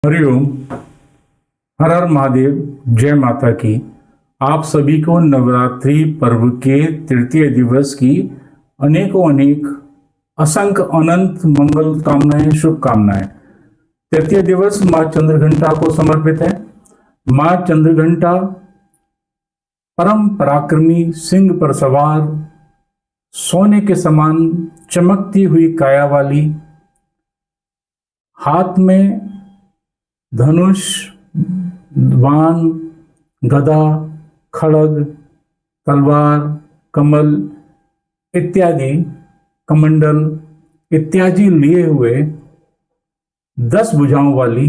हरिओम। हर हर महादेव। जय माता की। आप सभी को नवरात्रि पर्व के तृतीय दिवस की अनेकों अनेक असंख्य अनंत मंगल कामनाएं, शुभकामनाएं। तृतीय दिवस माँ चंद्रघंटा को समर्पित है। माँ चंद्रघंटा परम पराक्रमी, सिंह पर सवार, सोने के समान चमकती हुई काया वाली, हाथ में धनुष, बाण, गदा, खड्ग, तलवार, कमल इत्यादि, कमंडल इत्यादि लिए हुए 10 भुजाओं वाली,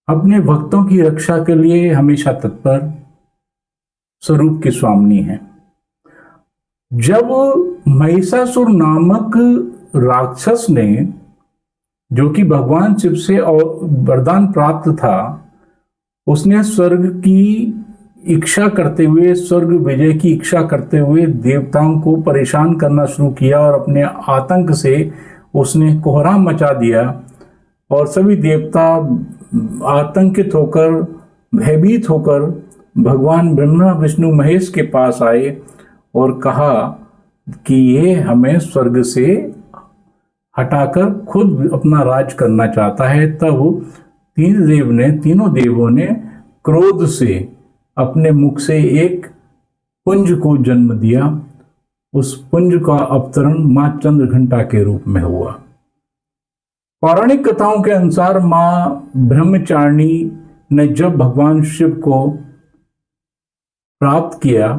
अपने भक्तों की रक्षा के लिए हमेशा तत्पर स्वरूप की स्वामिनी है। जब महिषासुर नामक राक्षस ने, जो कि भगवान शिव से और वरदान प्राप्त था, उसने स्वर्ग की इच्छा करते हुए, स्वर्ग विजय की इच्छा करते हुए देवताओं को परेशान करना शुरू किया और अपने आतंक से उसने कोहराम मचा दिया और सभी देवता आतंकित होकर, भयभीत होकर भगवान ब्रह्मा विष्णु महेश के पास आए और कहा कि ये हमें स्वर्ग से हटाकर खुद अपना राज करना चाहता है। तब तीनों देवों ने क्रोध से अपने मुख से एक पुंज को जन्म दिया। उस पुंज का अवतरण मां चंद्रघंटा के रूप में हुआ। पौराणिक कथाओं के अनुसार मां ब्रह्मचारिणी ने जब भगवान शिव को प्राप्त किया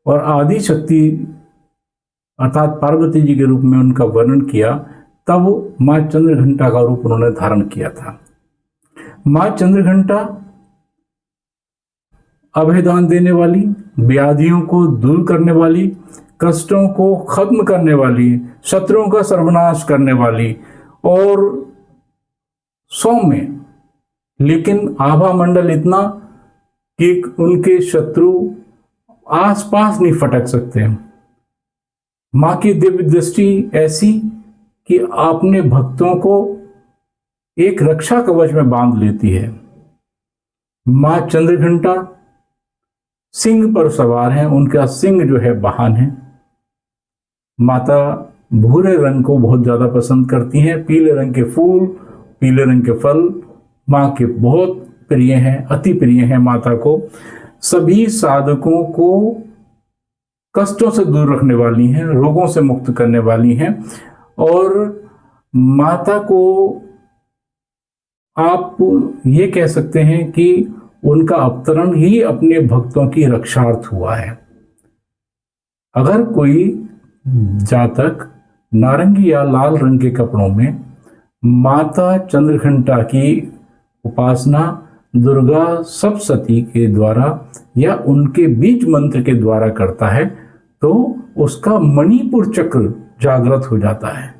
और आदि शक्ति अर्थात पार्वती जी के रूप में उनका वर्णन किया, तब मां चंद्रघंटा का रूप उन्होंने धारण किया था। मां चंद्रघंटा अभयदान देने वाली, व्याधियों को दूर करने वाली, कष्टों को खत्म करने वाली, शत्रुओं का सर्वनाश करने वाली और सौम्य, लेकिन आभा मंडल इतना कि उनके शत्रु आसपास नहीं फटक सकते। मां की दिव्य दृष्टि ऐसी कि अपने भक्तों को एक रक्षा कवच में बांध लेती है। मां चंद्रघंटा सिंह पर सवार है, उनका सिंह जो है वाहन है। माता भूरे रंग को बहुत ज्यादा पसंद करती हैं। पीले रंग के फूल, पीले रंग के फल मां के बहुत प्रिय हैं, अति प्रिय हैं माता को। सभी साधकों को कष्टों से दूर रखने वाली हैं, रोगों से मुक्त करने वाली हैं और माता को आप ये कह सकते हैं कि उनका अवतरण ही अपने भक्तों की रक्षार्थ हुआ है। अगर कोई जातक नारंगी या लाल रंग के कपड़ों में माता चंद्रघंटा की उपासना दुर्गा सप्तशती के द्वारा या उनके बीज मंत्र के द्वारा करता है, तो उसका मणिपुर चक्र जागृत हो जाता है।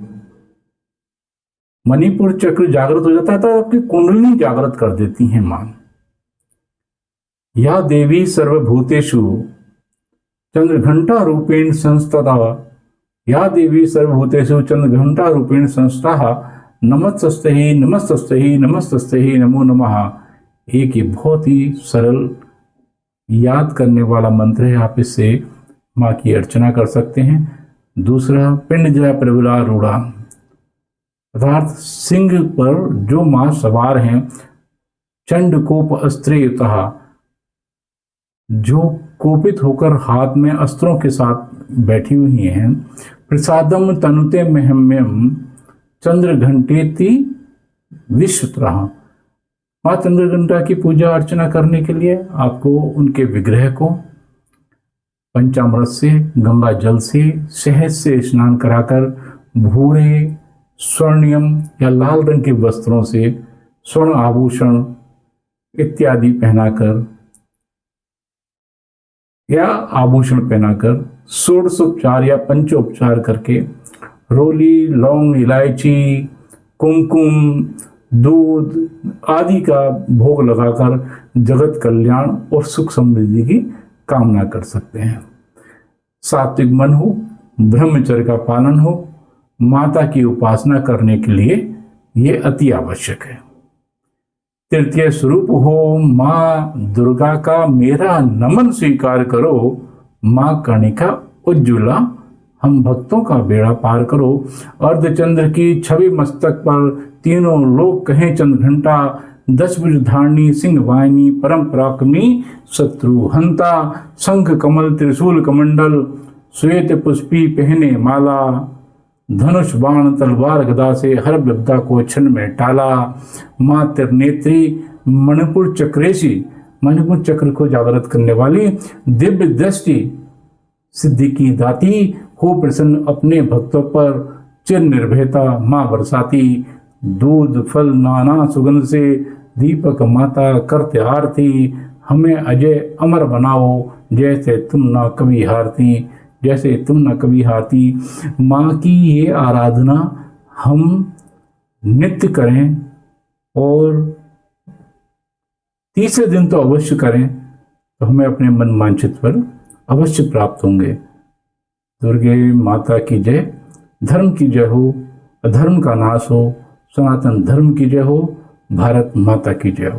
मणिपुर चक्र जागृत हो जाता है तो आपकी कुंडली जागृत कर देती है मां। या देवी सर्वभूतेषु चंद्रघंटा रूपेण संस्थिता, या देवी सर्वभूतेषु चंद्रघंटा रूपेण संस्थिता, नमस्तस्ते नमस्तस्ते नमस्तस्ते नमो नमः। एक ये बहुत ही सरल याद करने वाला मंत्र है। आप इससे मां की अर्चना कर सकते हैं। दूसरा, पिंड जय प्रबलारूढ़ा, अर्थात सिंह पर जो मां सवार हैं, चंड कोप अस्त्रेयुतः, जो कोपित होकर हाथ में अस्त्रों के साथ बैठी हुई हैं। प्रसादम तनुते महम्यम चंद्रघंटेति विश्वत्रः। मां चंद्रघंटा की पूजा अर्चना करने के लिए आपको उनके विग्रह को पंचामृत से, गंगा जल से, शहद से स्नान कराकर भूरे, स्वर्णियम या लाल रंग के वस्त्रों से स्वर्ण आभूषण इत्यादि पहनाकर या आभूषण पहनाकर षोडशोपचार या पंचोपचार करके रोली, लौंग, इलायची, कुमकुम, दूध आदि का भोग लगाकर जगत कल्याण और सुख समृद्धि की कामना कर सकते हैं। सात्विक मन हो, ब्रह्मचर्य का पालन हो, माता की उपासना करने के लिए ये अति आवश्यक है। तृतीय स्वरूप हो माँ दुर्गा का मेरा नमन स्वीकार करो। माँ कर्णिका उज्ज्वला हम भक्तों का बेड़ा पार करो। अर्धचंद्र की छवि मस्तक पर तीनों लोग कहें चंद्र घंटा। 10 भुज धारणी सिंह वाहिनी परम पराक्रमी शत्रु हंता। शंख कमल त्रिशूल कमंडल श्वेत पुष्पी पहने माला। धनुष बाण तलवार गदा से हर विपदा को क्षण में टाला। माँ त्रिनेत्री मणिपुर चक्रेशी मणिपुर चक्र को जागृत करने वाली दिव्य दृष्टि सिद्धि की दाती हो प्रसन्न अपने भक्तों पर चिर निर्भयता माँ बरसाती। दूध फल नाना सुगंध से दीपक माता करते आरती। हमें अजय अमर बनाओ जैसे तुम ना कभी हारती जैसे तुम न कभी हारती। माँ की ये आराधना हम नित्य करें और तीसरे दिन तो अवश्य करें तो हमें अपने मन वांछित फल अवश्य प्राप्त होंगे। दुर्गे माता की जय। धर्म की जय हो, अधर्म का नाश हो। सनातन धर्म की जय हो। भारत माता की जय हो।